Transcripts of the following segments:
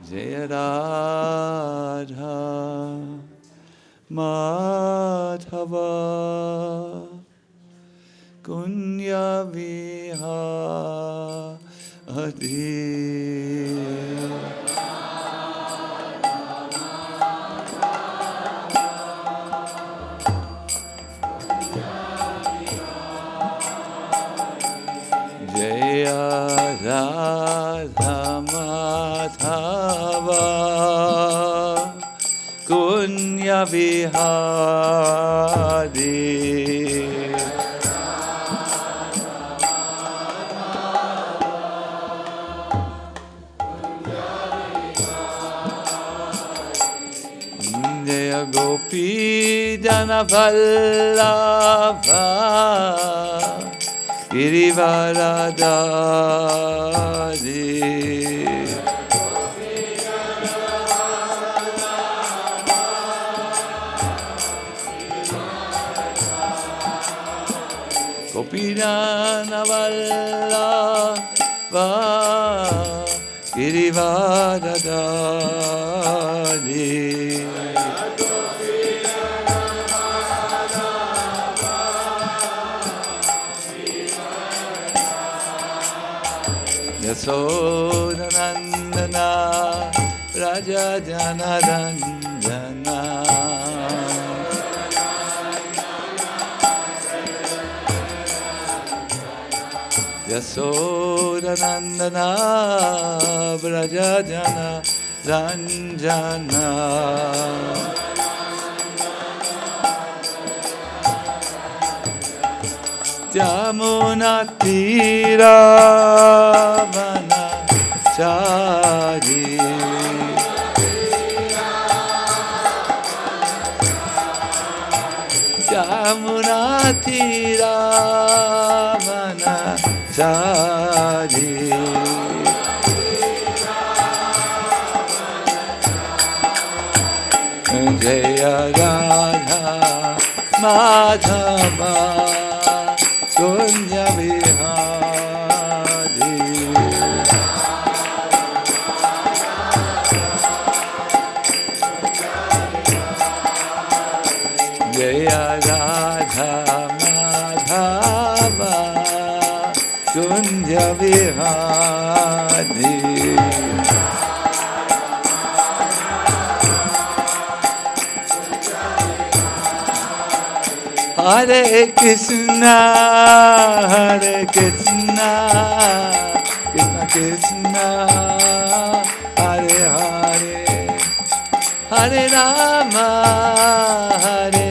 Jaya Radha Madhava Kunya Vihari Jaya Radha Madhava Kunya Vihari Jaya Gopi Jana Vallabha Girivaradari Gopinana Vallabha Girivaradari Yasodanandana Raja Janaranjana Yasodanandana Raja Janaranjana Jamuna Tira Chari Jamuna Tira Chari Jaya Radha Madhava Kunya Vihari Jaya Radha Madhava Kunya Vihari Hare Krishna, Hare Krishna, Krishna Krishna, Hare Hare, Hare Rama, Hare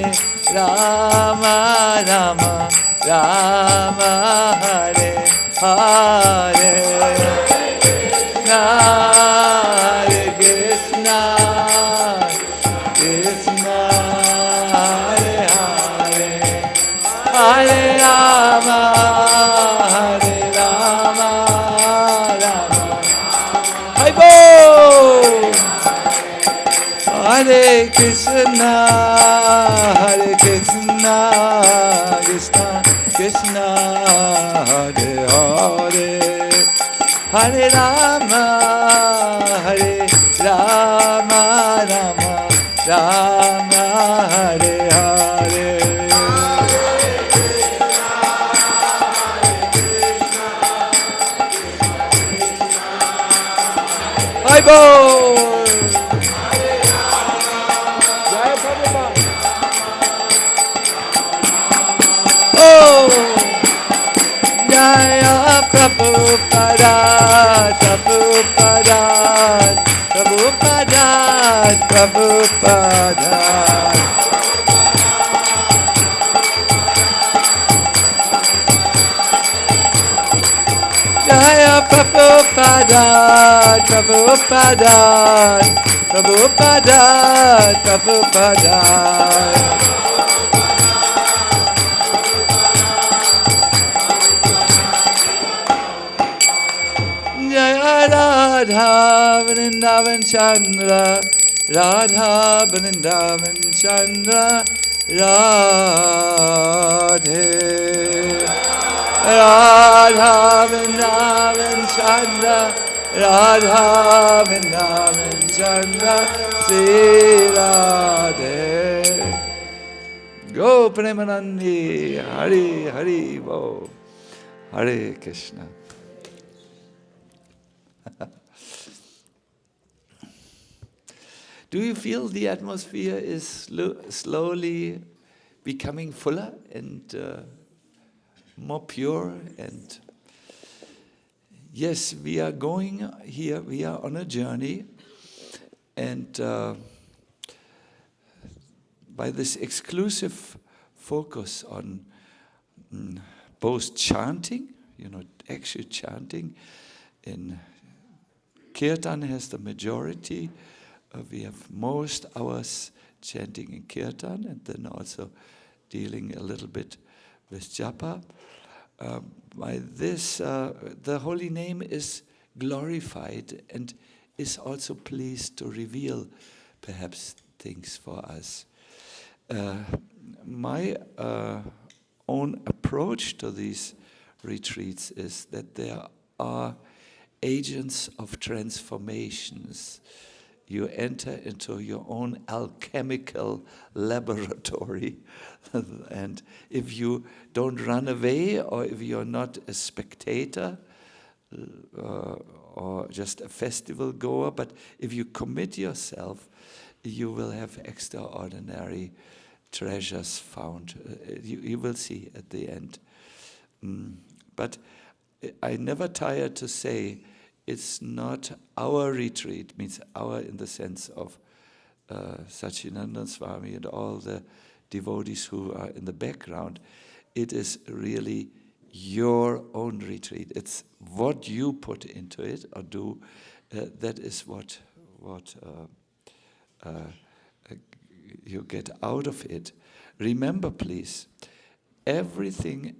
Rama, Rama Rama, Hare Hare, Hare Krishna, Krishna. Hare Rama, Hare Rama, Rama. Hai Bo! Hare Krishna, Krishna Krishna, Hare Hare, Hare Rama, Hare Rama, Rama Rama, Hare Hare. Hi Bo! Jai Prabhupada! Oh! Jaya Prabhupada, Prabhupada, Prabhupada, Prabhupada. Jaya Prabhupada, Prabhupada, Prabhupada, Prabhupada. Jaya Radha Vrindaban Chandra, Radha Vrindaban Chandra, Radhe. Radha Vrindavan Chandra, Radha Vrindavan Chandra Sri Radhe. Go Premanandi, Hari Hari Bo, Hare Krishna. Do you feel the atmosphere is slowly becoming fuller and more pure? And yes, we are going here, we are on a journey, and by this exclusive focus on both chanting, actually chanting, in Kirtan has the majority. We have most hours chanting in Kirtan, and then also dealing a little bit with japa. By this, the holy name is glorified and is also pleased to reveal perhaps things for us. My own approach to these retreats is that there are agents of transformations. You enter into your own alchemical laboratory, and if you don't run away, or if you're not a spectator or just a festival goer, but if you commit yourself, you will have extraordinary treasures found. You will see at the end. But I never tire to say, it's not our retreat, means our in the sense of Sacinandana Swami and all the devotees who are in the background. It is really your own retreat. It's what you put into it or do. That is what you get out of it. Remember, please, everything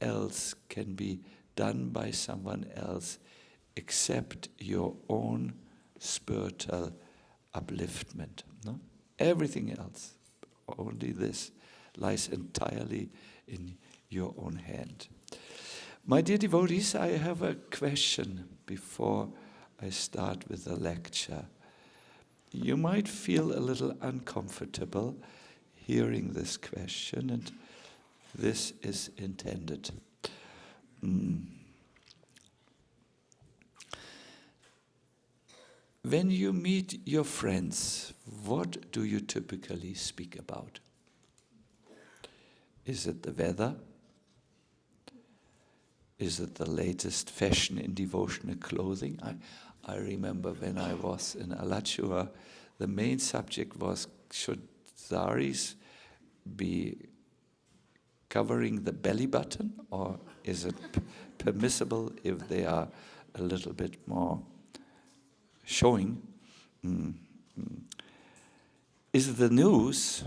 else can be done by someone else except your own spiritual upliftment. No? Everything else, only this, lies entirely in your own hand. My dear devotees, I have a question before I start with the lecture. You might feel a little uncomfortable hearing this question, and this is intended. When you meet your friends, what do you typically speak about? Is it the weather? Is it the latest fashion in devotional clothing? I remember when I was in Alachua, the main subject was, should saris be covering the belly button, or is it permissible if they are a little bit more showing? Is it the news?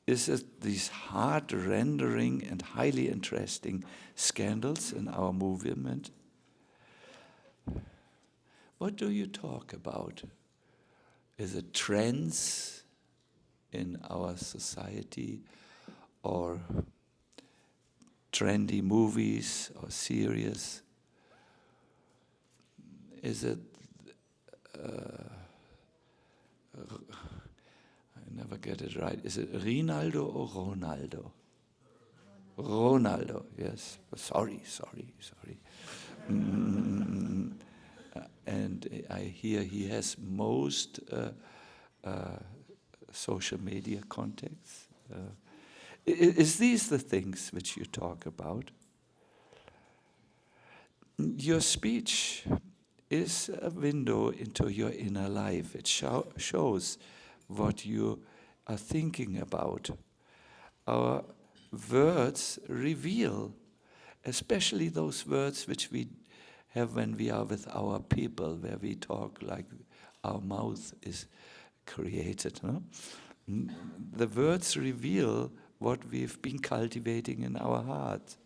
Is it these heart-rendering and highly interesting scandals in our movement? What do you talk about? Is it trends in our society, or trendy movies or series? Is it I never get it right. Is it Rinaldo or Ronaldo? Ronaldo, yes. Sorry. And I hear he has most social media contacts. Is these the things which you talk about? Your speech is a window into your inner life. It shows what you are thinking about. Our words reveal, especially those words which we have when we are with our people, where we talk like our mouth is created. No? The words reveal what we've been cultivating in our heart,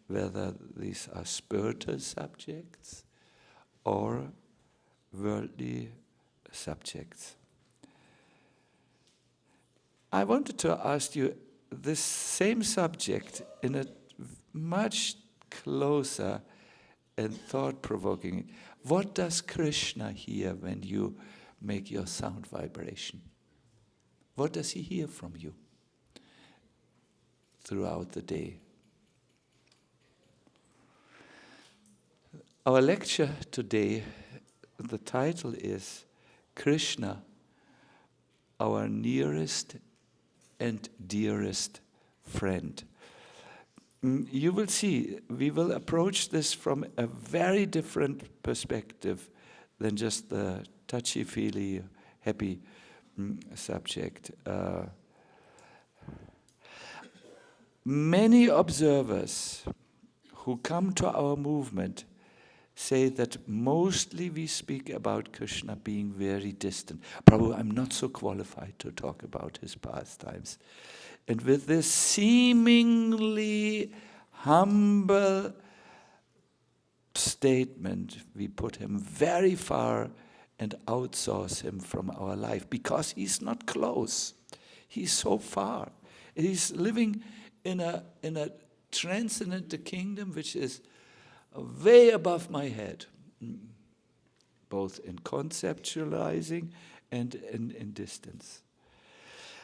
whether these are spiritual subjects or worldly subjects. I wanted to ask you this same subject in a much closer and thought-provoking. What does Krishna hear when you make your sound vibration? What does he hear from you throughout the day? Our lecture today, the title is Krishna, our nearest and dearest friend. You will see, we will approach this from a very different perspective than just the touchy-feely, happy subject. Many observers who come to our movement say that mostly we speak about Krishna being very distant. Probably I'm not so qualified to talk about his pastimes. And with this seemingly humble statement, we put him very far and outsource him from our life because he's not close. He's so far. He's living in a transcendental kingdom which is way above my head, both in conceptualizing and in distance.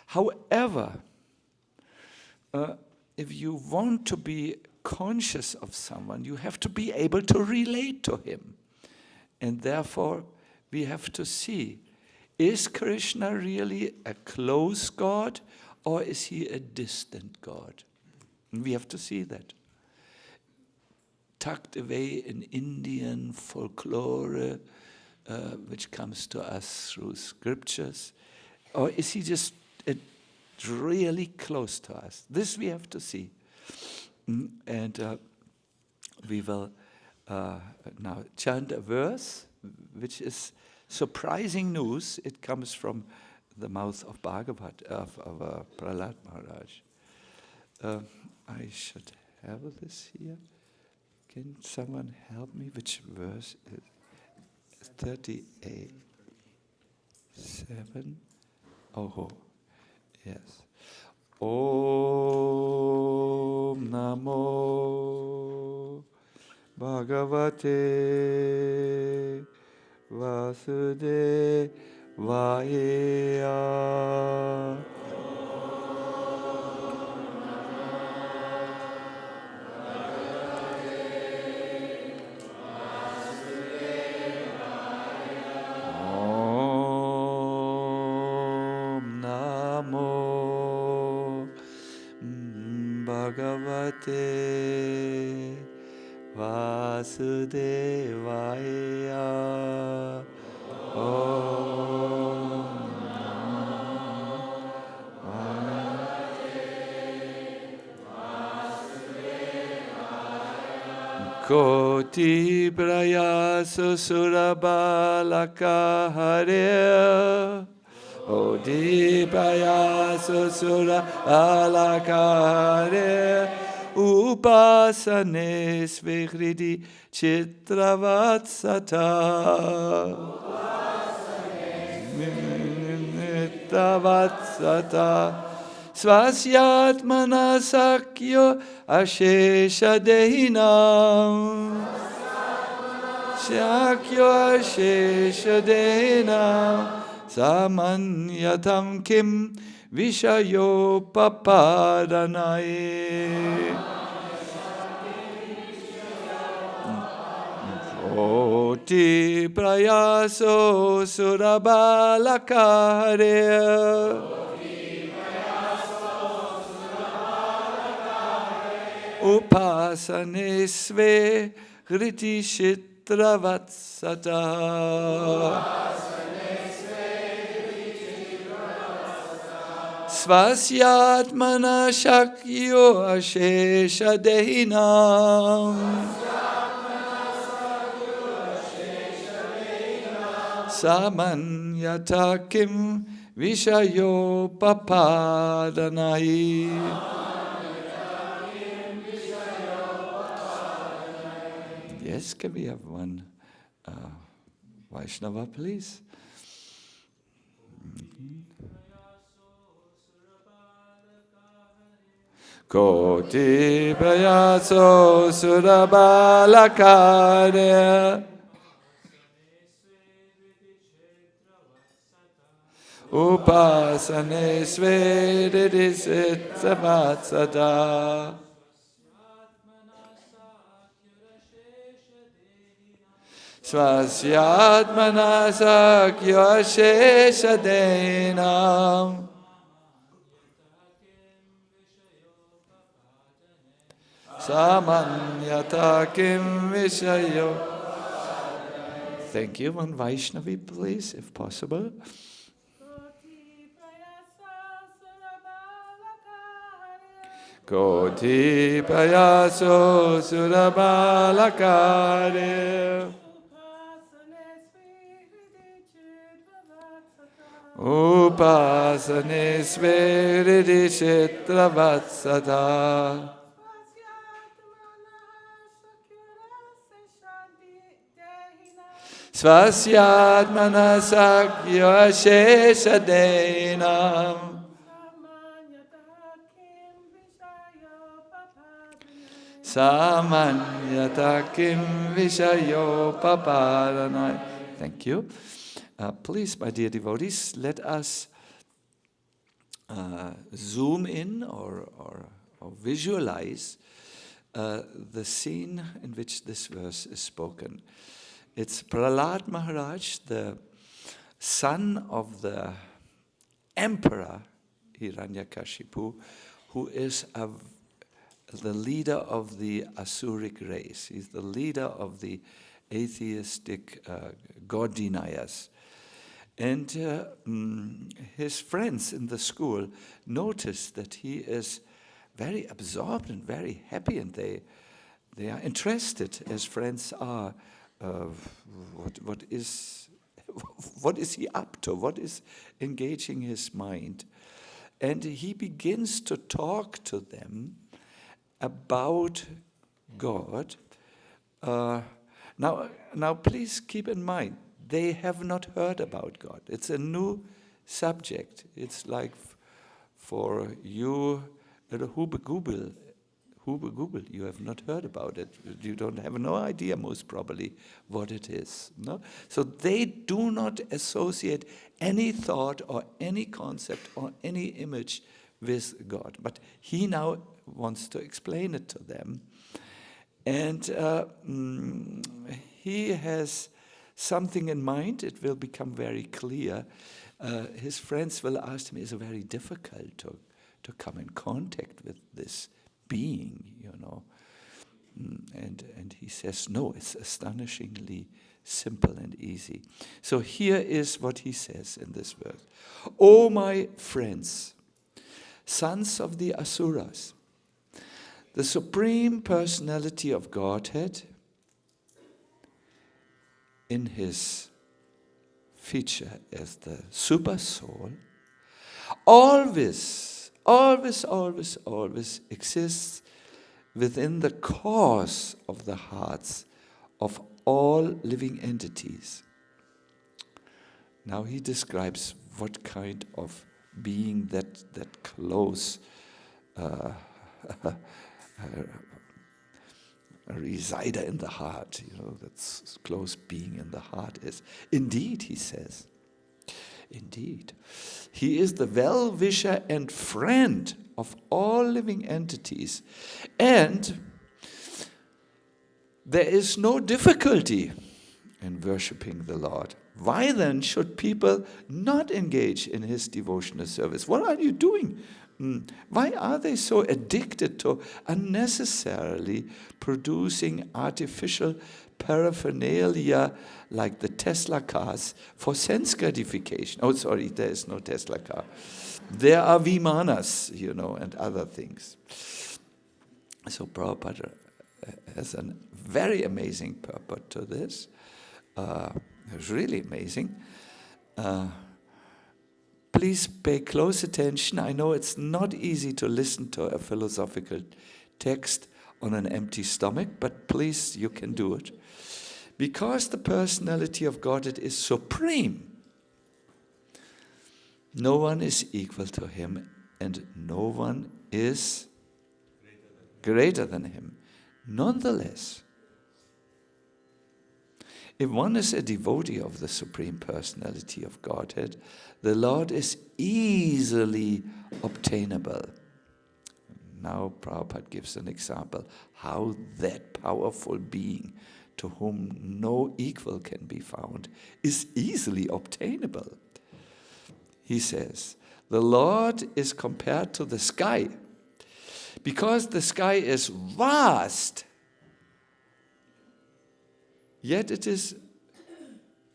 However, if you want to be conscious of someone, you have to be able to relate to him. And therefore, we have to see, is Krishna really a close God or is he a distant God? And we have to see that. Tucked away in Indian folklore, which comes to us through scriptures? Or is he just really close to us? This we have to see. And we will now chant a verse, which is surprising news. It comes from the mouth of Bhagavat, of Prahlad Maharaj. I should have this here. Can someone help me? Which verse is 38? 7? Oh, yes. Om Namo Bhagavate Vasudevaya. Bhagavate Vasudevaya. Om Koti Prayaso Surabalaka Hare. Odi Prayaso Surabalaka Hare. Upasane Svikriti Chitravatsata. Chitravatsata. Svasyatmana sakyo ashesha dehinam. Sakyo ashesha dehinam. Samanyatam kim vishayo papadanaye. Koti prayaso surabalakare. Upasane sve hriti shitravatsata. Svasyatmana shakyo ashesha dehinam. Samanyata kim vishayo papadanayi. Yes, can we have one Vaishnava, please? Koti prayaso surabalakare upasane svedidisitavatsada svasyatmana sakya sheshadenam samanyata kim vishayo. Thank you. One Vaishnavi, please, if possible. Koti payaso surabalakare upasane sveridi chitravatsada svasyatmana sakya sheshadenam samanyata kim vishayo paparanai. Thank you. Please, my dear devotees, let us zoom in or visualize the scene in which this verse is spoken. It's Prahlad Maharaj, the son of the emperor Hiranyakashipu, who is the leader of the Asuric race. He's the leader of the atheistic god deniers. And his friends in the school notice that he is very absorbed and very happy, and they are interested, as friends are. What is he up to? What is engaging his mind? And he begins to talk to them about God. Now, please keep in mind, they have not heard about God. It's a new subject. It's like for you, Hubegubel, you have not heard about it. You don't have no idea, most probably, what it is. No? So they do not associate any thought or any concept or any image with God. But he now wants to explain it to them. And he has something in mind. It will become very clear. His friends will ask him, is it very difficult to come in contact with this being, you know? And he says, no, it's astonishingly simple and easy. So here is what he says in this verse. O my friends, sons of the Asuras, the Supreme Personality of Godhead, in his feature as the Supersoul, always exists within the cause of the hearts of all living entities. Now he describes what kind of being that close a resider in the heart, you know, that's close being in the heart is. Indeed, he says, indeed, he is the well-wisher and friend of all living entities. And there is no difficulty in worshipping the Lord. Why then should people not engage in his devotional service? What are you doing? Why are they so addicted to unnecessarily producing artificial paraphernalia like the Tesla cars for sense gratification? Oh, sorry, there is no Tesla car. There are Vimanas, you know, and other things. So Prabhupada has a very amazing purport to this. It's really amazing. Please pay close attention. I know it's not easy to listen to a philosophical text on an empty stomach, but please, you can do it. Because the personality of Godhead is supreme, no one is equal to him, and no one is greater than him. Nonetheless, if one is a devotee of the Supreme Personality of Godhead, the Lord is easily obtainable. Now Prabhupada gives an example how that powerful being, to whom no equal can be found, is easily obtainable. He says, the Lord is compared to the sky, because the sky is vast, yet it is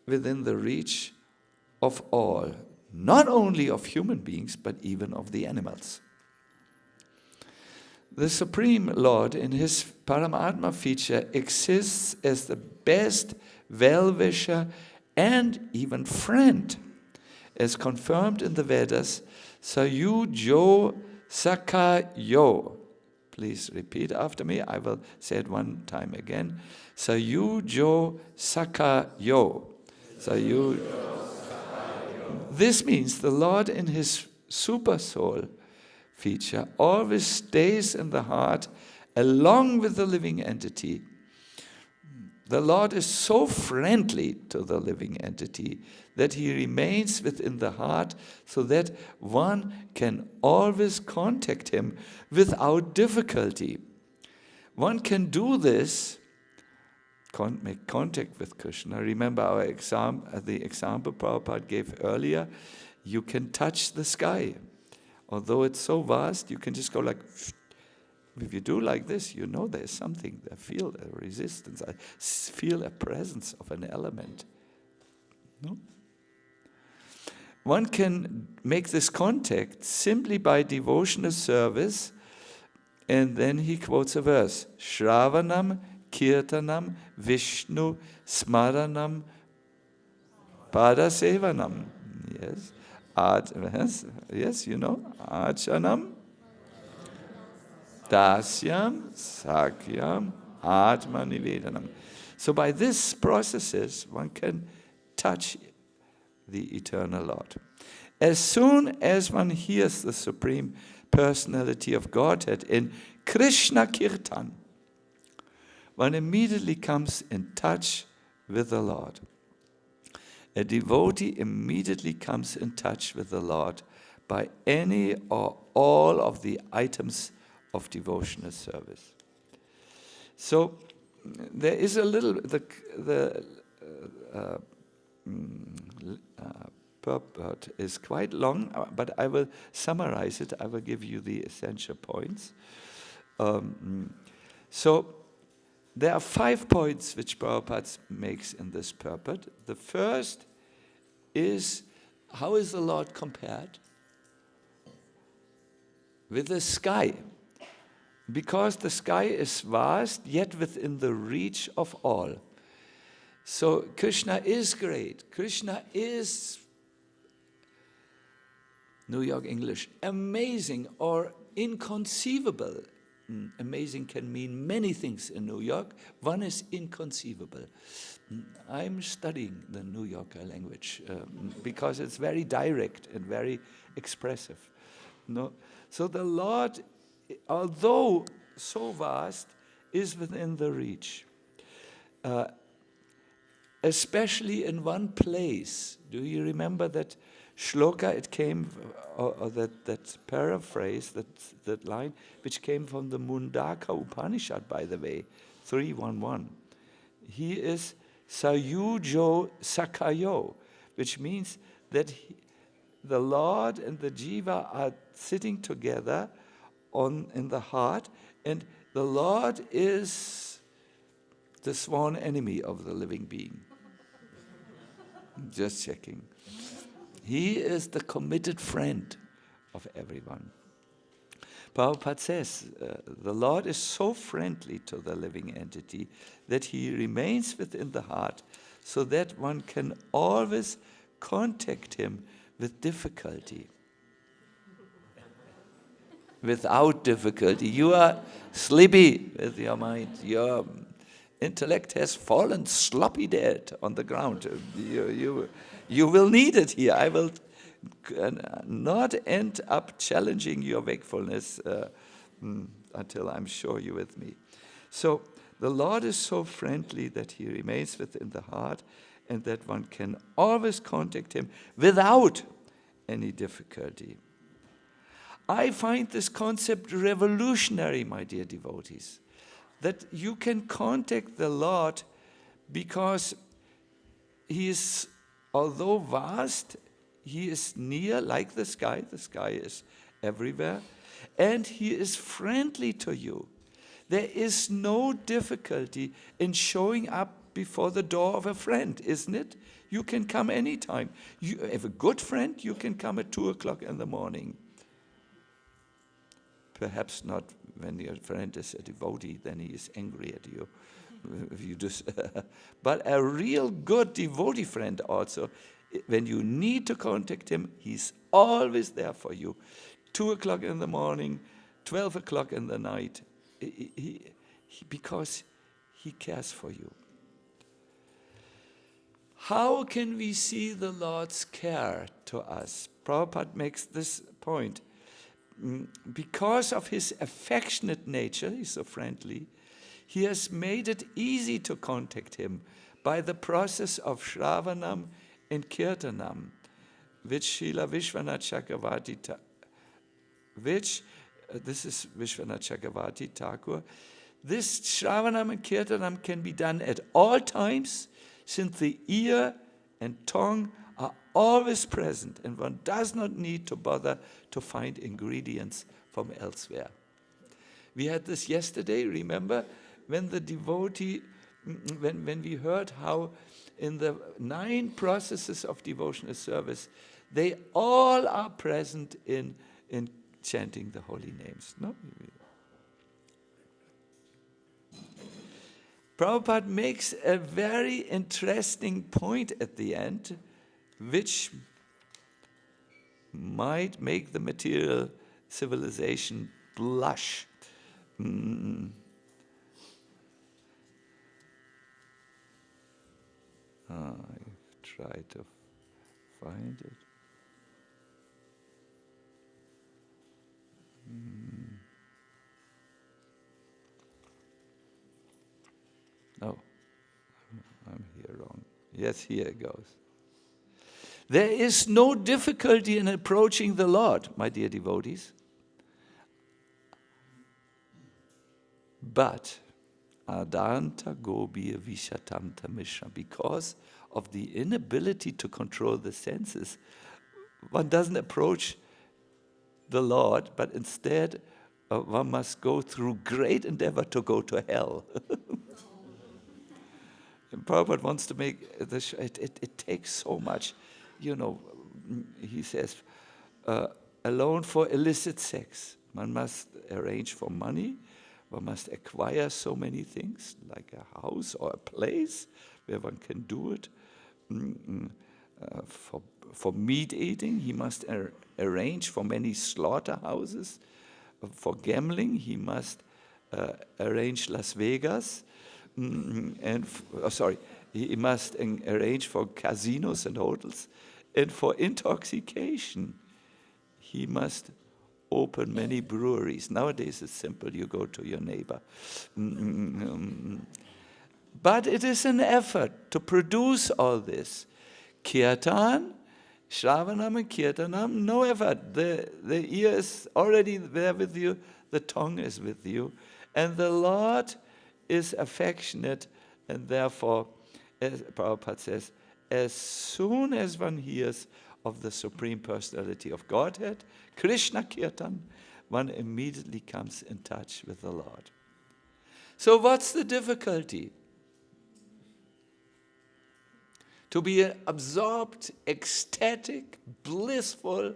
within the reach of all, not only of human beings, but even of the animals. The Supreme Lord, in his Paramatma feature, exists as the best well-wisher and even friend, as confirmed in the Vedas, Sayu Jo Saka Yo. Please repeat after me. I will say it one time again. Sayu Jo Saka Yo. Sayu. This means the Lord in his Supersoul feature always stays in the heart along with the living entity. The Lord is so friendly to the living entity that he remains within the heart so that one can always contact him without difficulty. One can do this, make contact with Krishna. Remember our the example Prabhupada gave earlier. You can touch the sky. Although it's so vast, you can just go like, if you do like this, you know there's something. I feel a resistance. I feel a presence of an element. No? One can make this contact simply by devotional service, and then he quotes a verse. Shravanam, Kirtanam, Vishnu, Smaranam, Padasevanam. Yes. Yes, you know. Archanam, Dasyam, Sakyam, Atma Nivedanam. So by these processes, one can touch the eternal Lord. As soon as one hears the Supreme Personality of Godhead in Krishna Kirtan, one immediately comes in touch with the Lord. A devotee immediately comes in touch with the Lord by any or all of the items of devotional service. So there is a little, purport is quite long, but I will summarize it. I will give you the essential points. So there are 5 points which Prabhupada makes in this purport. The first is, how is the Lord compared? With the sky. Because the sky is vast, yet within the reach of all. So Krishna is great. Krishna is, New York English, amazing or inconceivable. Amazing can mean many things in New York. One is inconceivable. I'm studying the New Yorker language because it's very direct and very expressive. No? So the Lord, although so vast, is within the reach. Especially in one place. Do you remember that shloka? It came, or that paraphrase, that line, which came from the Mundaka Upanishad, by the way, 3.1.1. He is Sayujo Sakayo, which means that the Lord and the Jiva are sitting together in the heart, and the Lord is the sworn enemy of the living being. Just checking. He is the committed friend of everyone. Prabhupada says, the Lord is so friendly to the living entity that he remains within the heart so that one can always contact him with difficulty. Without difficulty. You are sleepy with your mind. Your intellect has fallen sloppy dead on the ground. You will need it here. I will not end up challenging your wakefulness until I'm sure you're with me. So the Lord is so friendly that he remains within the heart and that one can always contact him without any difficulty. I find this concept revolutionary, my dear devotees, that you can contact the Lord because he is, although vast, he is near like the sky is everywhere, and he is friendly to you. There is no difficulty in showing up before the door of a friend, isn't it? You can come anytime. You have a good friend, you can come at 2 o'clock in the morning. Perhaps not when your friend is a devotee, then he is angry at you. If you just but a real good devotee friend also, when you need to contact him, he's always there for you. 2 o'clock in the morning, 12 o'clock in the night, because he cares for you. How can we see the Lord's care to us? Prabhupada makes this point. Because of his affectionate nature, he's so friendly, he has made it easy to contact him by the process of Shravanam and Kirtanam, which Srila Vishwanath Chakravarti, this is Vishwanath Chakravarti Thakur. This Shravanam and Kirtanam can be done at all times, since the ear and tongue are always present, and one does not need to bother to find ingredients from elsewhere. We had this yesterday, remember, when the devotee, when we heard how in the 9 processes of devotional service, they all are present in chanting the holy names. No? Prabhupada makes a very interesting point at the end, which might make the material civilization blush. I try to find it. No, I'm here wrong. Yes, here it goes. There is no difficulty in approaching the Lord, my dear devotees. But Adanta Gobir Vishatanta Mishra, because of the inability to control the senses, one doesn't approach the Lord, but instead one must go through great endeavor to go to hell. And Prabhupada wants to make this, it takes so much, he says, alone for illicit sex. One must arrange for money, one must acquire so many things, like a house or a place where one can do it. For meat eating, he must arrange for many slaughterhouses. For gambling, he must arrange Las Vegas. He must arrange for casinos and hotels. And for intoxication, he must open many breweries. Nowadays it's simple, you go to your neighbor. But it is an effort to produce all this. Kirtan, Shravanam and Kirtanam, no effort. The ear is already there with you, the tongue is with you, and the Lord is affectionate, and therefore, as Prabhupada says, as soon as one hears of the Supreme Personality of Godhead, Krishna Kirtan, one immediately comes in touch with the Lord. So what's the difficulty? To be absorbed, ecstatic, blissful,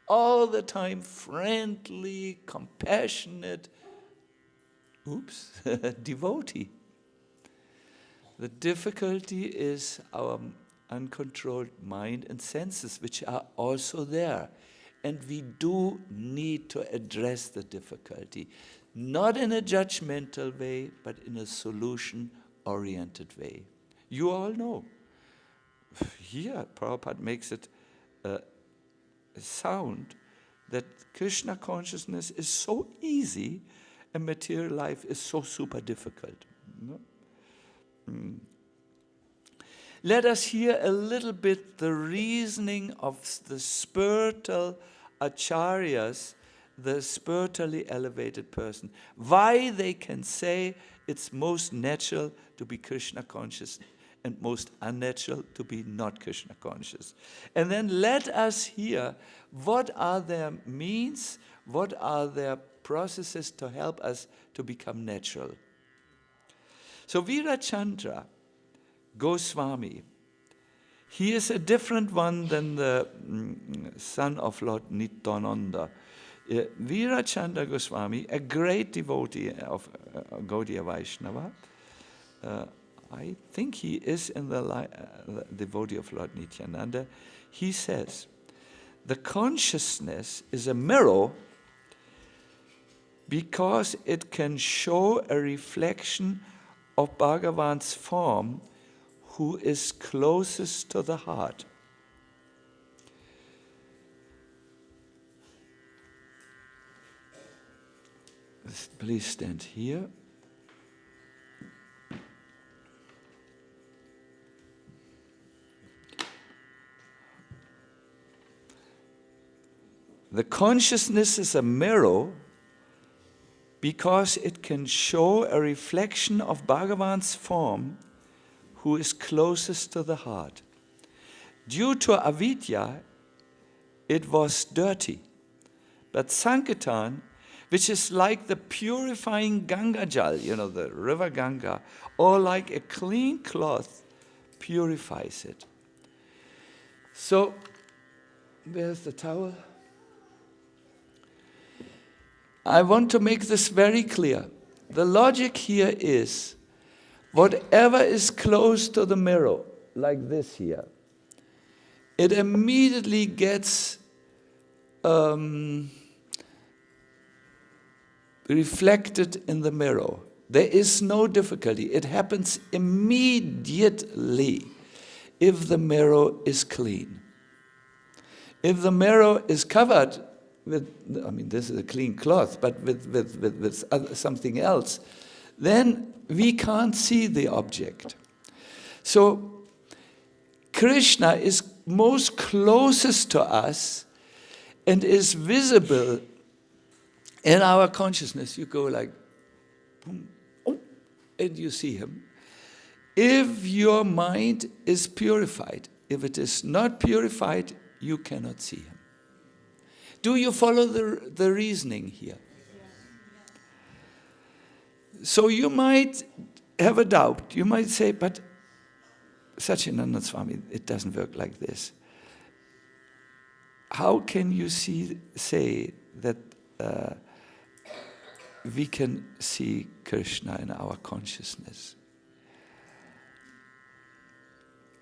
all the time friendly, compassionate, devotee. The difficulty is our uncontrolled mind and senses, which are also there. And we do need to address the difficulty, not in a judgmental way, but in a solution-oriented way. You all know. Here, Prabhupada makes it sound that Krishna consciousness is so easy and material life is so super difficult. No? Let us hear a little bit the reasoning of the spiritual acharyas, the spiritually elevated person, why they can say it's most natural to be Krishna conscious and most unnatural to be not Krishna conscious. And then let us hear what are their means, what are their processes to help us to become natural. So Virachandra Goswami, he is a different one than the son of Lord Nityananda. Virachandra Goswami, a great devotee of Gaudiya Vaishnava, I think he is in the devotee of Lord Nityananda. He says, the consciousness is a mirror because it can show a reflection of Bhagavan's form who is closest to the heart. Please stand here. The consciousness is a mirror because it can show a reflection of Bhagavan's form who is closest to the heart. Due to avidya, it was dirty. But Sankirtan, which is like the purifying Ganga Jal, the river Ganga, or like a clean cloth, purifies it. So, where's the towel? I want to make this very clear. The logic here is, whatever is close to the mirror, like this here, it immediately gets reflected in the mirror. There is no difficulty. It happens immediately if the mirror is clean. If the mirror is covered with, this is a clean cloth, but with something else, then we can't see the object. So Krishna is most closest to us and is visible in our consciousness. You go like, boom, oh, and you see him. If your mind is purified, if it is not purified, you cannot see him. Do you follow the reasoning here? So you might have a doubt. You might say, but Sacinandana Swami, it doesn't work like this. How can you say that we can see Krishna in our consciousness?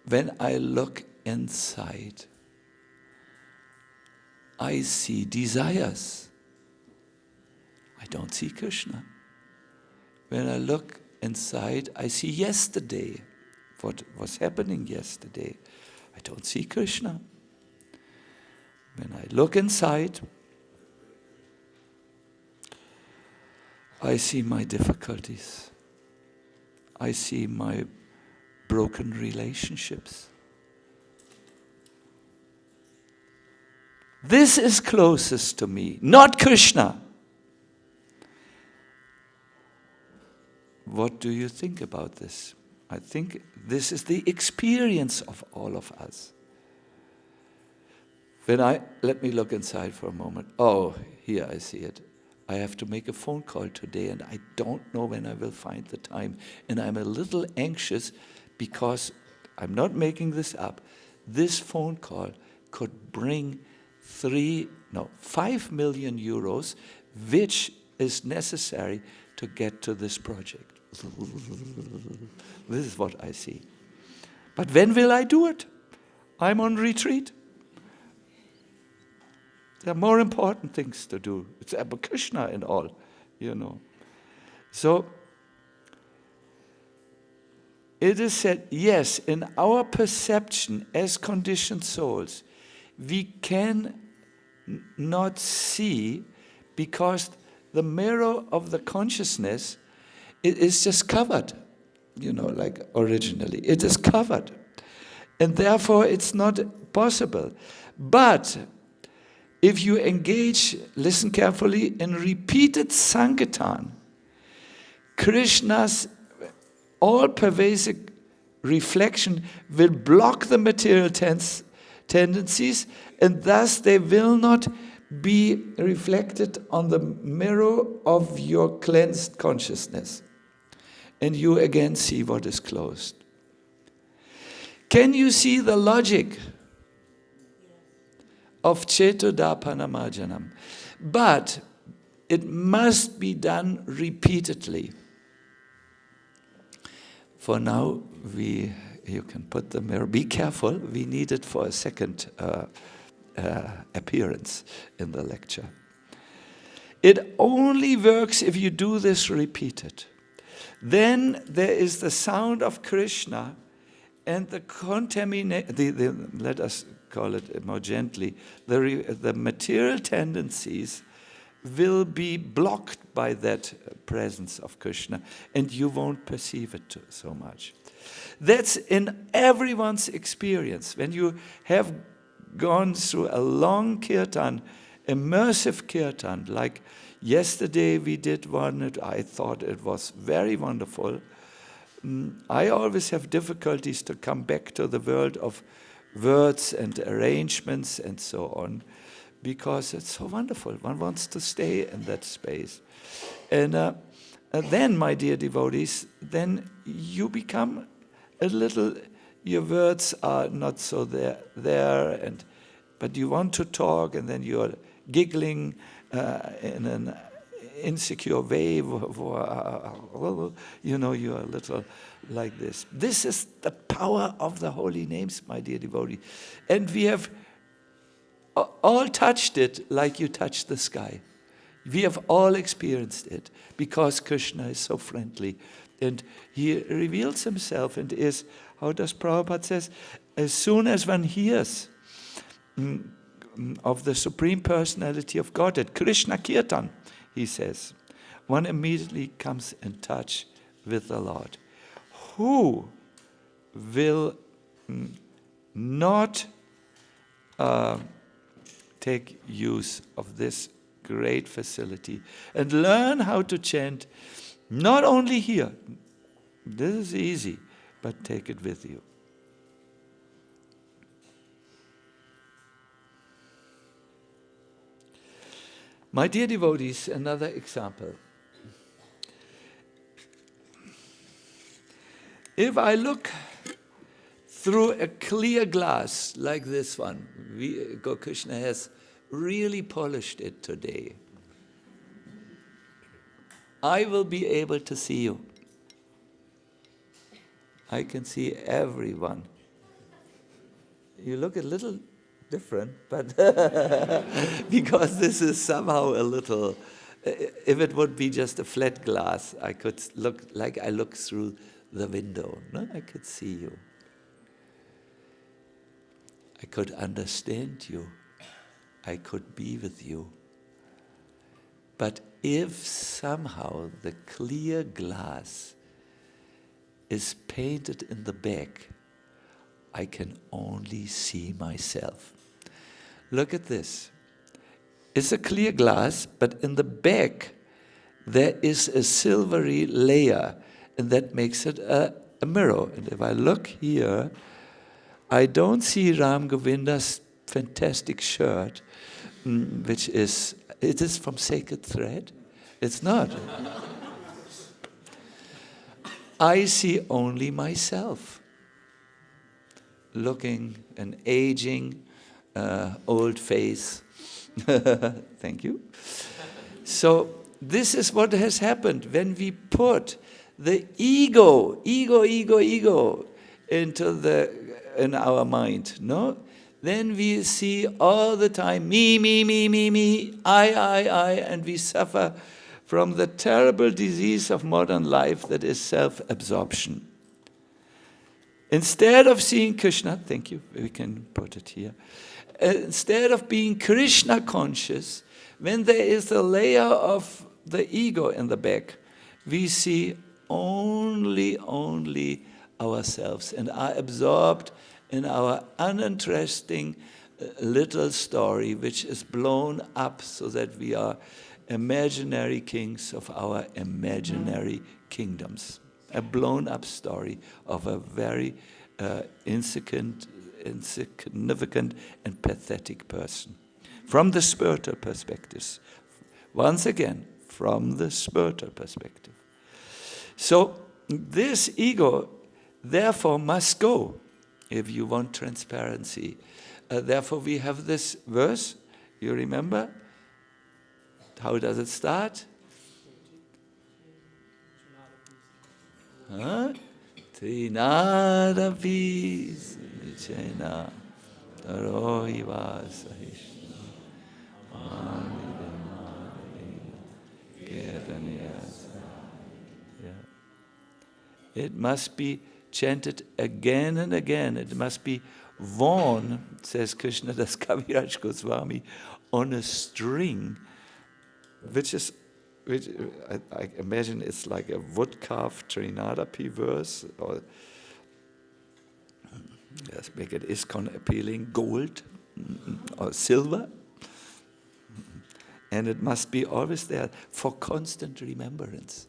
When I look inside, I see desires. I don't see Krishna. When I look inside, I see yesterday, what was happening yesterday. I don't see Krishna. When I look inside, I see my difficulties. I see my broken relationships. This is closest to me, not Krishna. What do you think about this? I think this is the experience of all of us. Let me look inside for a moment. Oh, here I see it. I have to make a phone call today and I don't know when I will find the time. And I'm a little anxious because I'm not making this up. This phone call could bring 5 million euros, which is necessary to get to this project. This is what I see. But when will I do it? I'm on retreat. There are more important things to do. It's about Krishna and all, So, it is said, yes, in our perception as conditioned souls, we can not see because the mirror of the consciousness, it is just covered, like originally. It is covered. And therefore it's not possible. But if you engage, listen carefully, in repeated Sankirtan, Krishna's all-pervasive reflection will block the material tendencies, and thus they will not be reflected on the mirror of your cleansed consciousness. And you again see what is closed. Can you see the logic of Chetodapanamarjanam? But it must be done repeatedly. For now, you can put the mirror. Be careful, we need it for a second appearance in the lecture. It only works if you do this repeated. Then there is the sound of Krishna, and the let us call it more gently, the material tendencies will be blocked by that presence of Krishna, and you won't perceive it so much. That's in everyone's experience. When you have gone through a long kirtan, immersive kirtan, like yesterday we did one, I thought it was very wonderful. I always have difficulties to come back to the world of words and arrangements and so on, because it's so wonderful. One wants to stay in that space. And then, my dear devotees, then you become a little, your words are not so there, but you want to talk, and then you're giggling in an insecure way, you're a little like this. This is the power of the holy names, my dear devotee. And we have all touched it like you touch the sky. We have all experienced it because Krishna is so friendly. And he reveals himself and is, how does Prabhupada says, as soon as one hears of the Supreme Personality of Godhead, Krishna Kirtan, he says, one immediately comes in touch with the Lord. Who will not take use of this great facility and learn how to chant, not only here, this is easy, but take it with you. My dear devotees, another example. If I look through a clear glass like this one, Krishna has really polished it today, I will be able to see you. I can see everyone. You look a little different, but because this is somehow a little, if it would be just a flat glass, I could look like I look through the window. No? I could see you. I could understand you. I could be with you. But if somehow the clear glass is painted in the back, I can only see myself. Look at this. It's a clear glass, but in the back there is a silvery layer, and that makes it a mirror. And if I look here, I don't see Ram Govinda's fantastic shirt, which is, it is from Sacred Thread. It's not. I see only myself, looking an aging, old face. Thank you. So this is what has happened when we put the ego in our mind, no? Then we see all the time me, I, and we suffer from the terrible disease of modern life that is self-absorption. Instead of seeing Krishna, thank you, we can put it here. Instead of being Krishna conscious, when there is a layer of the ego in the back, we see only ourselves and are absorbed in our uninteresting little story, which is blown up so that we are imaginary kings of our imaginary kingdoms. A blown up story of a very insignificant and pathetic person. From the spiritual perspective. Once again, from the spiritual perspective. So this ego, therefore, must go if you want transparency. Therefore, we have this verse. You remember? How does it start? Trinada peace, Chena, Taroiva Sahishna, It must be chanted again and again. It must be worn, says Krishnadas Kaviraj Goswami, on a string, which I imagine it's like a wood-carved Trinadapi verse, or let's make it ISKCON appealing, gold or silver. And it must be always there for constant remembrance.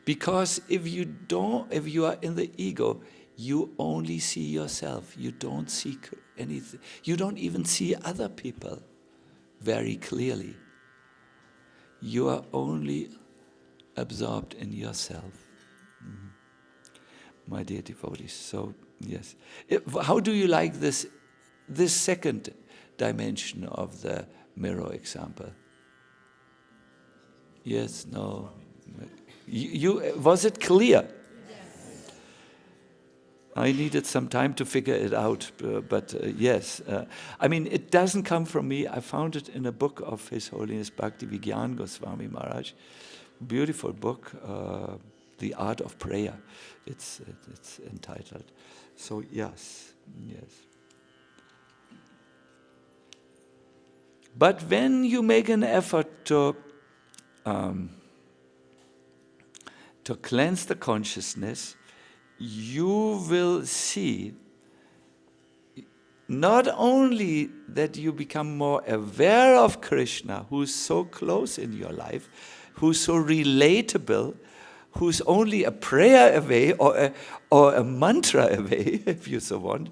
Because if you are in the ego, you only see yourself. You don't see anything. You don't even see other people very clearly. You are only absorbed in yourself. My dear devotees, so yes. How do you like this second dimension of the mirror example? Yes, no. Was it clear? Yes. I needed some time to figure it out, but yes. I mean, it doesn't come from me. I found it in a book of His Holiness Bhakti Goswami Maharaj. Beautiful book, The Art of Prayer. It's entitled. So yes. But when you make an effort to cleanse the consciousness, you will see not only that you become more aware of Krishna, who's so close in your life, who's so relatable, who's only a prayer away or a mantra away, if you so want.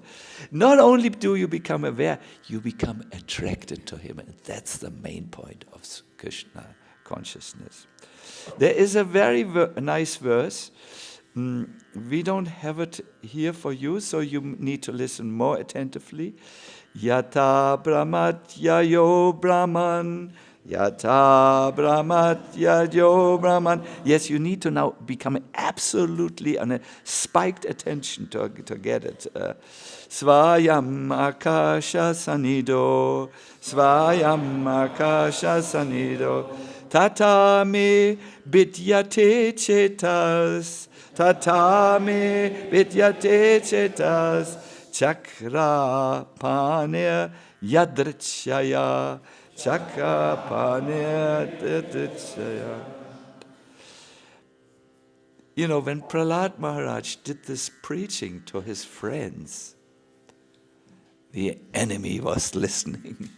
Not only do you become aware, you become attracted to him. And that's the main point of Krishna consciousness. There is a very nice verse. We don't have it here for you, so you need to listen more attentively. Yata brahmatya yo brahman, yata brahmatya yo brahman. Yes, you need to now become absolutely on a spiked attention to get it. Svayam akasha sanido, svayam akasha sanido. Tata me vidyate chetas, tata me vidyate chetas, chakra panir yadrichaya, chakra panir yadrichaya. You know, when Prahlad Maharaj did this preaching to his friends, the enemy was listening.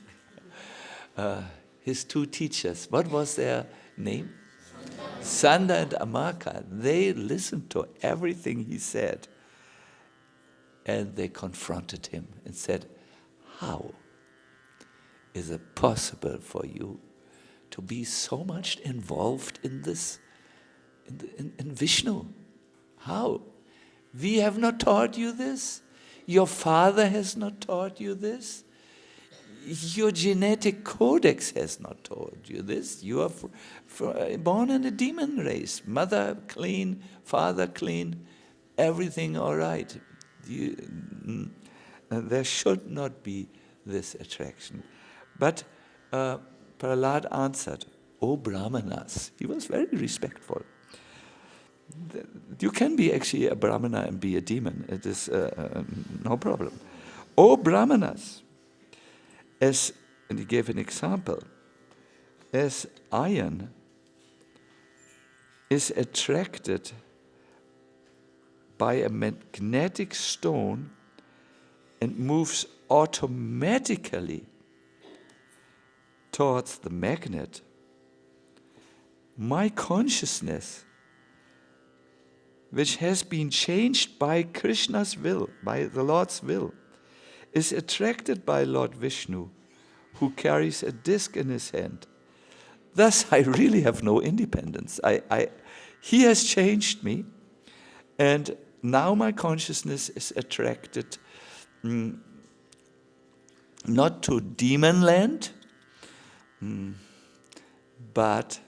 His two teachers, what was their name? Sanda and Amaka. They listened to everything he said. And they confronted him and said, how is it possible for you to be so much involved in this, in Vishnu? How? We have not taught you this. Your father has not taught you this. Your genetic codex has not told you this. You are born in a demon race. Mother clean, father clean, everything all right. There should not be this attraction. But Prahlad answered, "O Brahmanas," he was very respectful. You can be actually a Brahmana and be a demon. It is no problem. "O Brahmanas," and he gave an example, as iron is attracted by a magnetic stone and moves automatically towards the magnet, my consciousness, which has been changed by Krishna's will, by the Lord's will, is attracted by Lord Vishnu, who carries a disc in his hand. Thus, I really have no independence. He has changed me, and now my consciousness is attracted not to demon land, but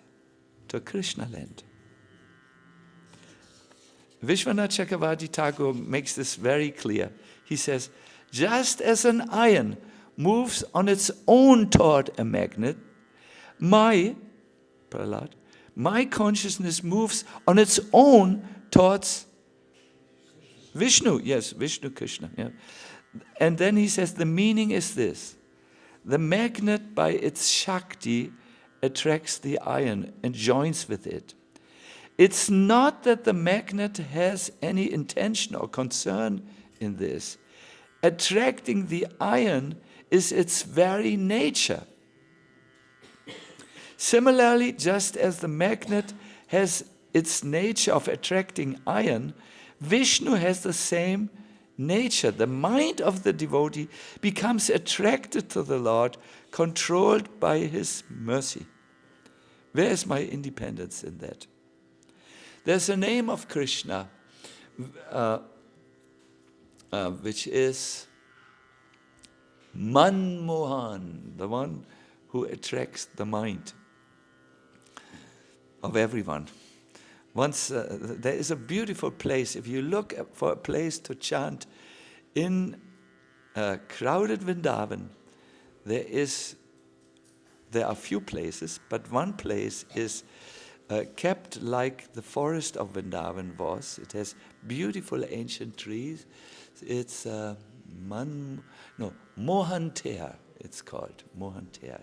to Krishna land. Vishwanath Chakravarti Thakur makes this very clear. He says, just as an iron moves on its own toward a magnet, my consciousness moves on its own towards Vishnu. Yes, Vishnu, Krishna. Yeah. And then he says, the meaning is this. The magnet by its Shakti attracts the iron and joins with it. It's not that the magnet has any intention or concern in this. Attracting the iron is its very nature. Similarly, just as the magnet has its nature of attracting iron, Vishnu has the same nature. The mind of the devotee becomes attracted to the Lord, controlled by his mercy. Where is my independence in that? There's a name of Krishna, which is Manmohan, the one who attracts the mind of everyone. Once there is a beautiful place, if you look for a place to chant in crowded Vrindaban, there are few places, but one place is kept like the forest of Vrindaban was. It has beautiful ancient trees. It's Mohanter, it's called, Mohanter.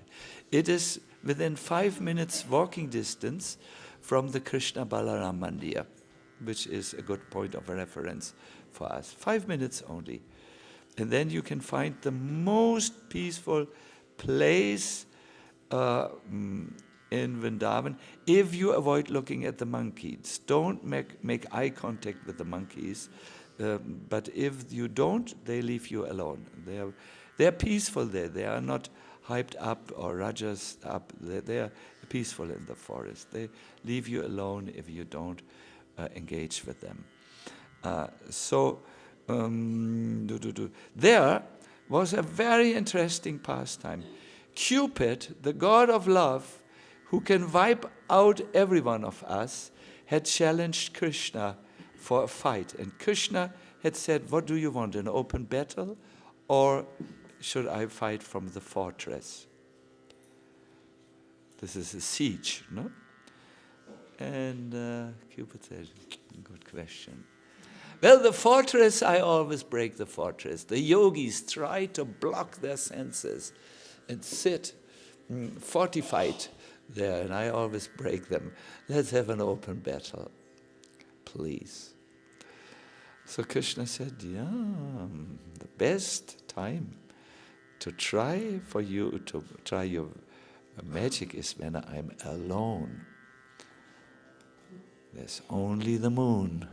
It is within 5 minutes walking distance from the Krishna Balaram Mandir, which is a good point of reference for us. 5 minutes only. And then you can find the most peaceful place in Vrindaban if you avoid looking at the monkeys. Don't make eye contact with the monkeys. But if you don't, they leave you alone. They're peaceful there. They are not hyped up or rajas up. They are peaceful in the forest. They leave you alone if you don't engage with them. There was a very interesting pastime. Cupid, the god of love, who can wipe out every one of us, had challenged Krishna for a fight. And Krishna had said, what do you want, an open battle? Or should I fight from the fortress? This is a siege, no? And Cupid said, good question. Well, the fortress, I always break the fortress. The yogis try to block their senses and sit fortified there, and I always break them. Let's have an open battle, please. So Krishna said, yeah, the best time to try for you to try your magic is when I'm alone. There's only the moon,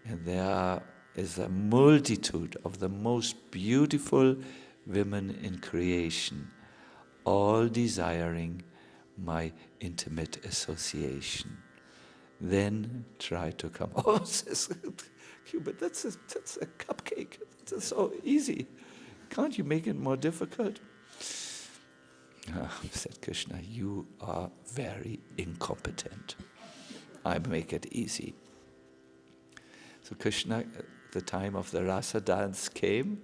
and there is a multitude of the most beautiful women in creation, all desiring my intimate association. Then try to come. Oh, says Cupid, that's a cupcake. That's so easy. Can't you make it more difficult? Said Krishna, you are very incompetent. I make it easy. So Krishna, the time of the rasa dance came,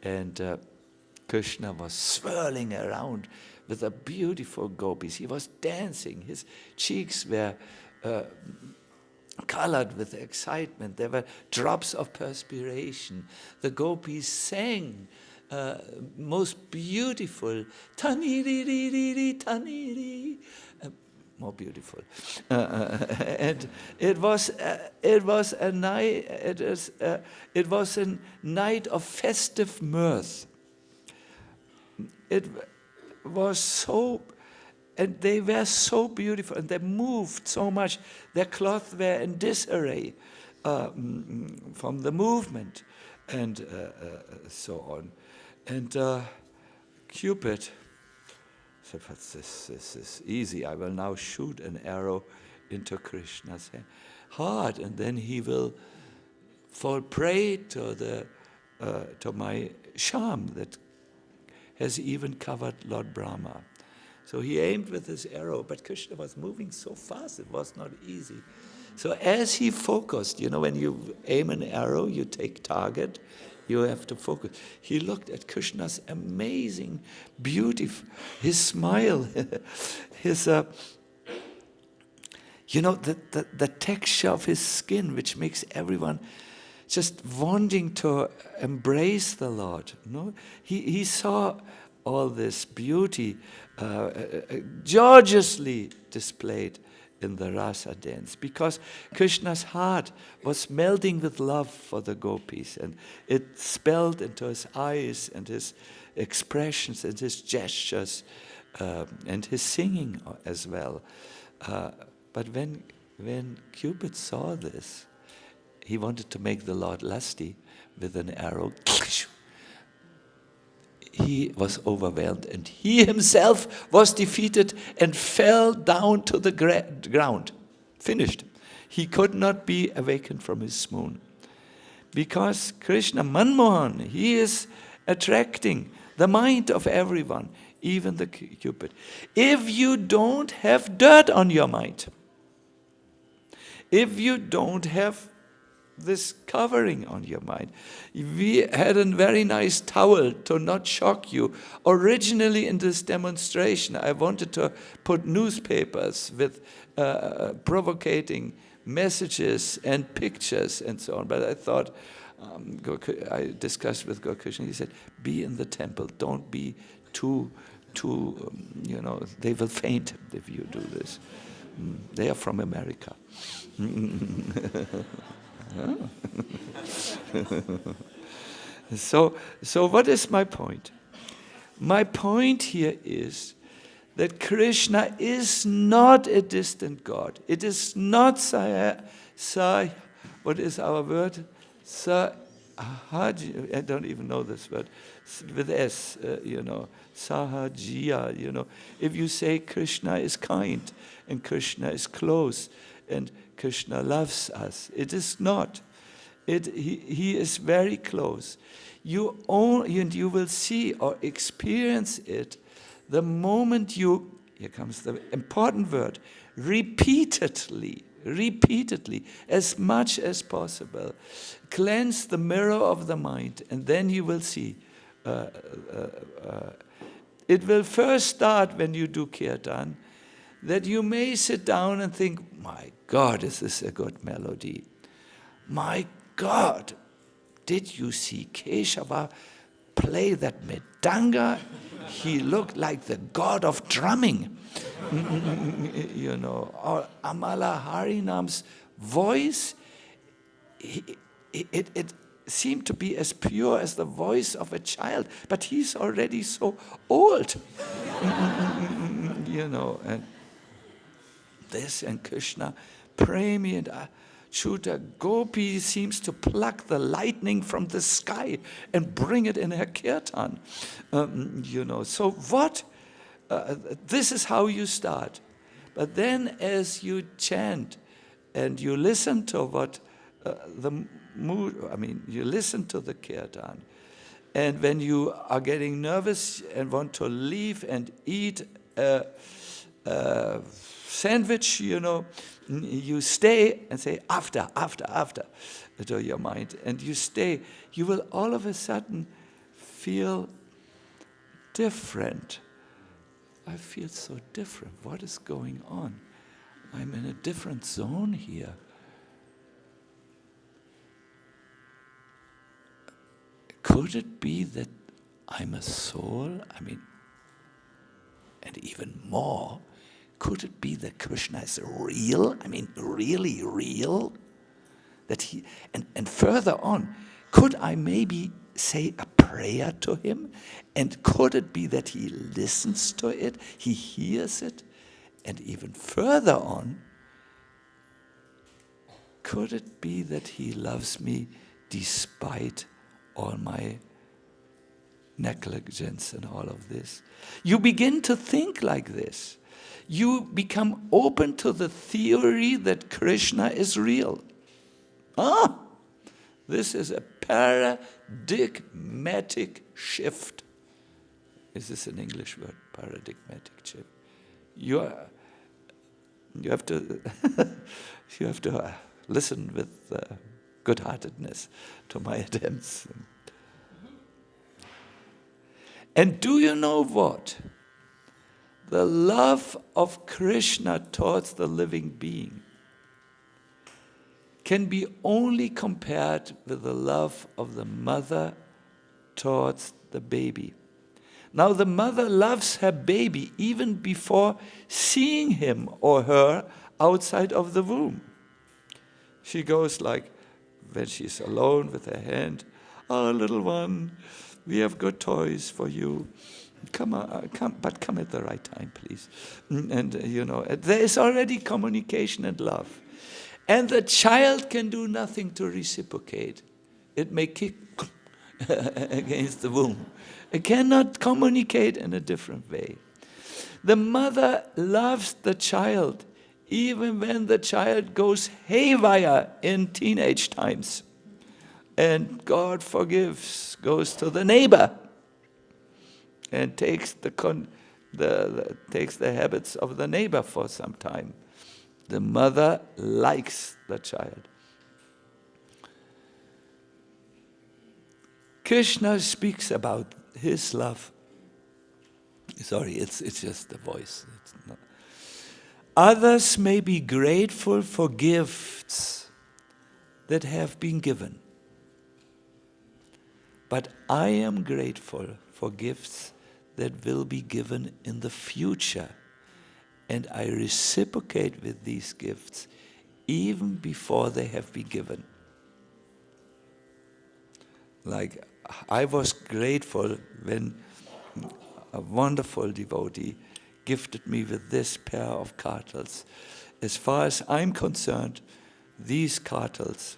and Krishna was swirling around with the beautiful gopis. He was dancing. His cheeks were colored with excitement. There were drops of perspiration. The gopis sang most beautiful taniri, taniri, more beautiful. And it was a night. It was a night of festive mirth. It was so, and they were so beautiful, and they moved so much. Their clothes were in disarray from the movement, and so on. And Cupid said, "But this is easy. I will now shoot an arrow into Krishna's heart, and then he will fall prey to my charm that has even covered Lord Brahma." So he aimed with his arrow, but Krishna was moving so fast, it was not easy. So as he focused, when you aim an arrow, you take target, you have to focus. He looked at Krishna's amazing beauty, his smile, his, the texture of his skin, which makes everyone just wanting to embrace the Lord. He saw all this beauty gorgeously displayed in the rasa dance, because Krishna's heart was melting with love for the gopis, and it spelled into his eyes and his expressions and his gestures and his singing as well. But when Cupid saw this, he wanted to make the Lord lusty with an arrow. He was overwhelmed, and he himself was defeated and fell down to the ground. Finished. He could not be awakened from his swoon. Because Krishna, Manmohan, he is attracting the mind of everyone, even the Cupid. If you don't have dirt on your mind, if you don't have this covering on your mind. We had a very nice towel to not shock you. Originally in this demonstration, I wanted to put newspapers with provocating messages and pictures and so on, but I thought, I discussed with Krishna, he said, be in the temple, don't be too, they will faint if you do this. They are from America. So what is my point? My point here is that Krishna is not a distant God. It is not what is our word? I don't even know this word. With S, Sahajiya, If you say Krishna is kind and Krishna is close and Krishna loves us, it is not. He is very close. You will see or experience it the moment you, here comes the important word, repeatedly, as much as possible, cleanse the mirror of the mind, and then you will see. It will first start when you do Kirtan, that you may sit down and think, my God, is this a good melody? My God, did you see Keshava play that Mridanga? He looked like the god of drumming. Or Amala Harinam's voice, it seemed to be as pure as the voice of a child, but he's already so old. And this and Krishna, Premi and Chuta Gopi seems to pluck the lightning from the sky and bring it in her kirtan. So what? This is how you start. But then as you chant and you listen to what you listen to the kirtan, and when you are getting nervous and want to leave and eat a sandwich, you stay and say after to your mind, and you stay. You will all of a sudden feel different. I feel so different. What is going on? I'm in a different zone here. Could it be that I'm a soul? And even more, could it be that Krishna is real? I mean, really real? That he, and further on, could I maybe say a prayer to him? And could it be that he listens to it, he hears it? And even further on, could it be that he loves me despite all my negligence and all of this? You begin to think like this. You become open to the theory that Krishna is real. This is a paradigmatic shift. Is this an English word? Paradigmatic shift. You have to you have to listen with good-heartedness to my attempts. And do you know what? The love of Krishna towards the living being can be only compared with the love of the mother towards the baby. Now the mother loves her baby even before seeing him or her outside of the womb. She goes like, when she's alone with her hand, "Oh, little one, we have good toys for you. Come on, but come at the right time, please." And there is already communication and love. And the child can do nothing to reciprocate. It may kick against the womb. It cannot communicate in a different way. The mother loves the child even when the child goes haywire in teenage times. And God forgives, goes to the neighbor and takes takes the habits of the neighbor for some time. The mother likes the child. Krishna speaks about his love. Sorry, it's just the voice. It's not. Others may be grateful for gifts that have been given. But I am grateful for gifts that will be given in the future. And I reciprocate with these gifts even before they have been given. Like, I was grateful when a wonderful devotee gifted me with this pair of kartals. As far as I'm concerned, these kartals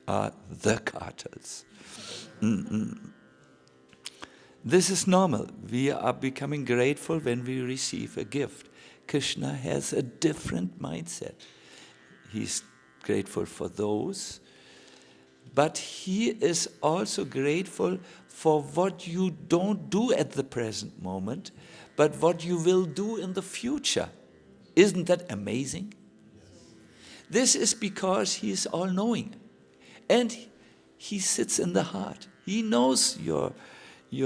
are the kartals. This is normal. We are becoming grateful when we receive a gift. Krishna has a different mindset. He's grateful for those, but he is also grateful for what you don't do at the present moment, but what you will do in the future. Isn't that amazing? This is because he is all-knowing. And he sits in the heart. He knows your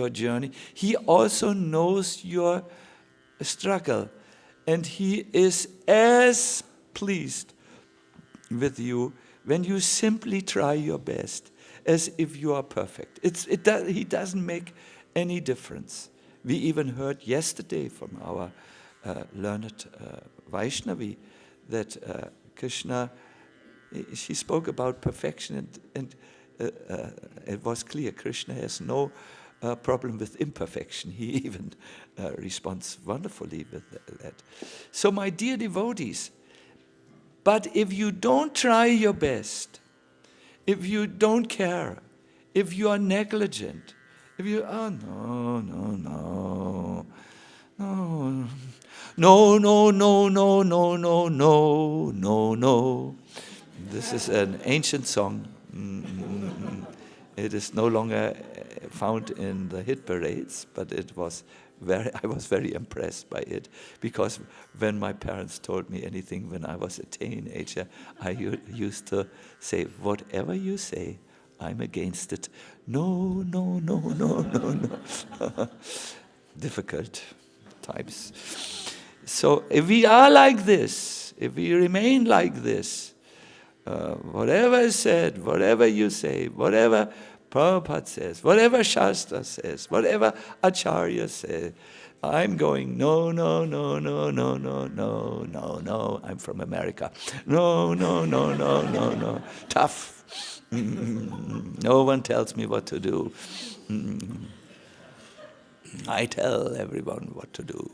journey. He also knows your struggle. And he is as pleased with you when you simply try your best, as if you are perfect. He doesn't make any difference. We even heard yesterday from our learned Vaishnavi that Krishna, she spoke about perfection, and it was clear Krishna has no problem with imperfection. He even responds wonderfully with that. So my dear devotees, but if you don't try your best, if you don't care, if you are negligent, if you no. This is an ancient song. It is no longer found in the hit parades, but I was very impressed by it, because when my parents told me anything when I was a teenager, I used to say, "Whatever you say, I'm against it." No. Difficult times. So if we are like this, if we remain like this, whatever is said, whatever you say, whatever Prabhupada says, whatever Shastra says, whatever Acharya says, I'm going, no, no, no, no, no, no, no, no, no. I'm from America. No, no, no, no, no, no. Tough. No one tells me what to do. I tell everyone what to do.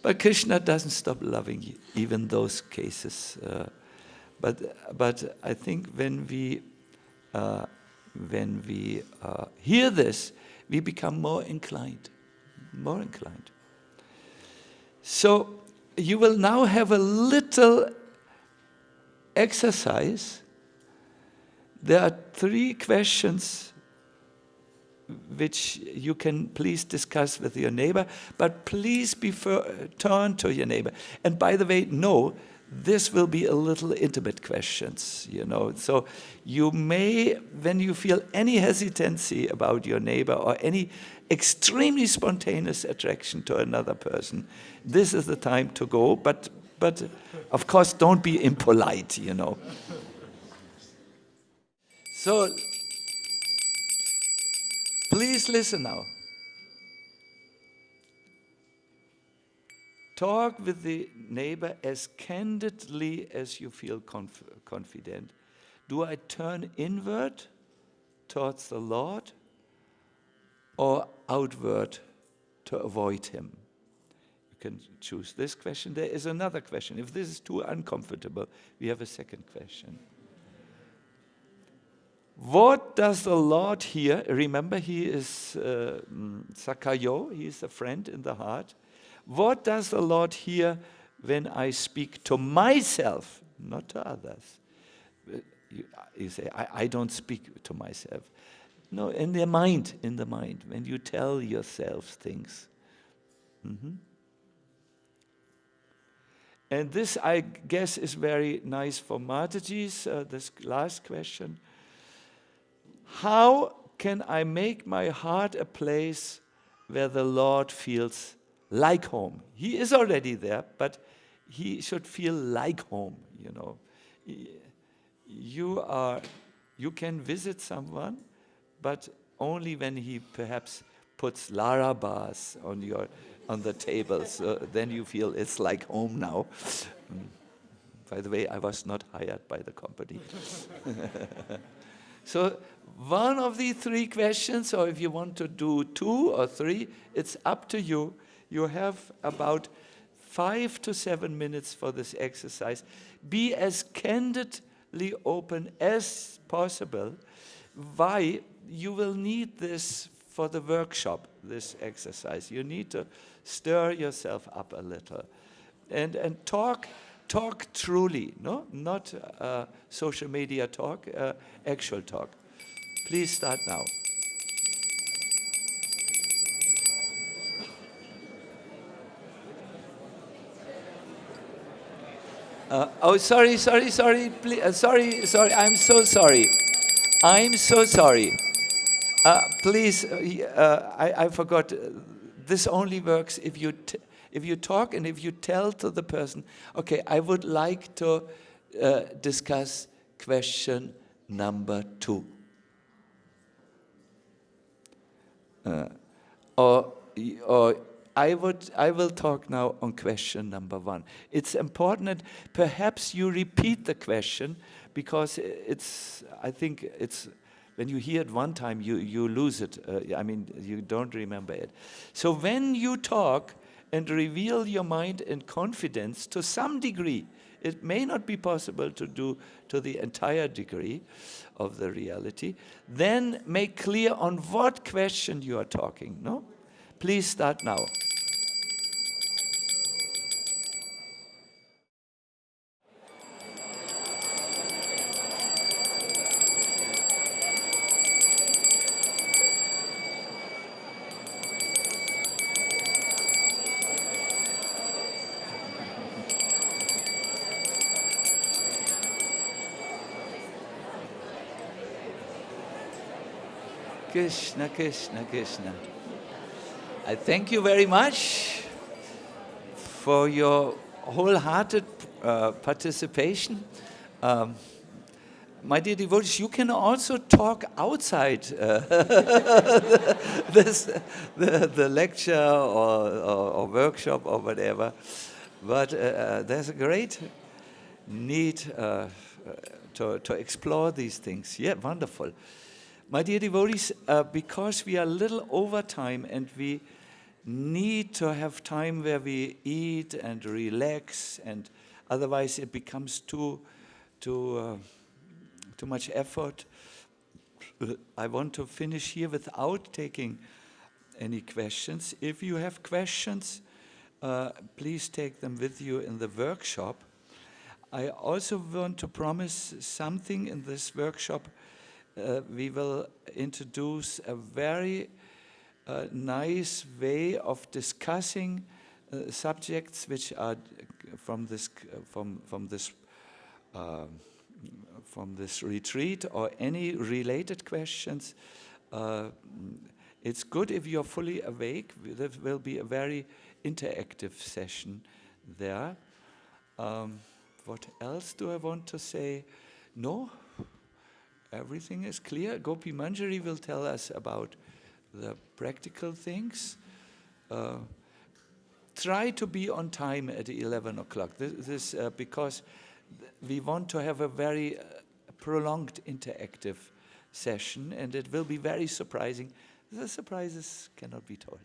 But Krishna doesn't stop loving even those cases. But I think when we hear this, we become more inclined. So you will now have a little exercise. There are 3 questions which you can please discuss with your neighbor, but please turn to your neighbor. And by the way, no, this will be a little intimate questions, So you may, when you feel any hesitancy about your neighbor or any extremely spontaneous attraction to another person, this is the time to go. But of course, don't be impolite, So, please listen now. Talk with the neighbor as candidly as you feel confident. Do I turn inward towards the Lord or outward to avoid him? You can choose this question. There is another question. If this is too uncomfortable, we have a second question. What does the Lord hear? Remember, he is Sakayo, he is a friend in the heart. What does the Lord hear when I speak to myself, not to others? You say, I don't speak to myself. No, in the mind, when you tell yourself things. And this, I guess, is very nice for Mataji's, this last question. How can I make my heart a place where the Lord feels like home? He is already there, but he should feel like home, You can visit someone, but only when he perhaps puts Lara bars on the table. So then you feel it's like home now. By the way, I was not hired by the company. So one of the 3 questions, or if you want to do 2 or 3, it's up to you. You have about 5 to 7 minutes for this exercise. Be as candidly open as possible. Why? You will need this for the workshop, this exercise. You need to stir yourself up a little. And talk truly, no? Not social media talk, actual talk. Please start now. Sorry, please, sorry, I'm so sorry. Please, I forgot, this only works if you talk and if you tell to the person, okay, I would like to discuss question number 2. Or I will talk now on question number 1. It's important that perhaps you repeat the question, because I think it's, when you hear it one time, you lose it. You don't remember it. So when you talk and reveal your mind in confidence to some degree, it may not be possible to do to the entire degree of the reality, then make clear on what question you are talking, no? Please start now. Krishna, Krishna, Krishna. I thank you very much for your wholehearted participation. My dear devotees, you can also talk outside the lecture or workshop or whatever. But there's a great need to explore these things. Yeah, wonderful. My dear devotees, because we are a little over time and we need to have time where we eat and relax, and otherwise it becomes too much effort. I want to finish here without taking any questions. If you have questions, please take them with you in the workshop. I also want to promise something in this workshop. We will introduce a very nice way of discussing subjects which are from this retreat, or any related questions. It's good if you're fully awake. There will be a very interactive session there. What else do I want to say? No, everything is clear. Gopi Manjari will tell us about the practical things. Try to be on time at 11 o'clock. This because we want to have a very prolonged interactive session, and it will be very surprising. The surprises cannot be told.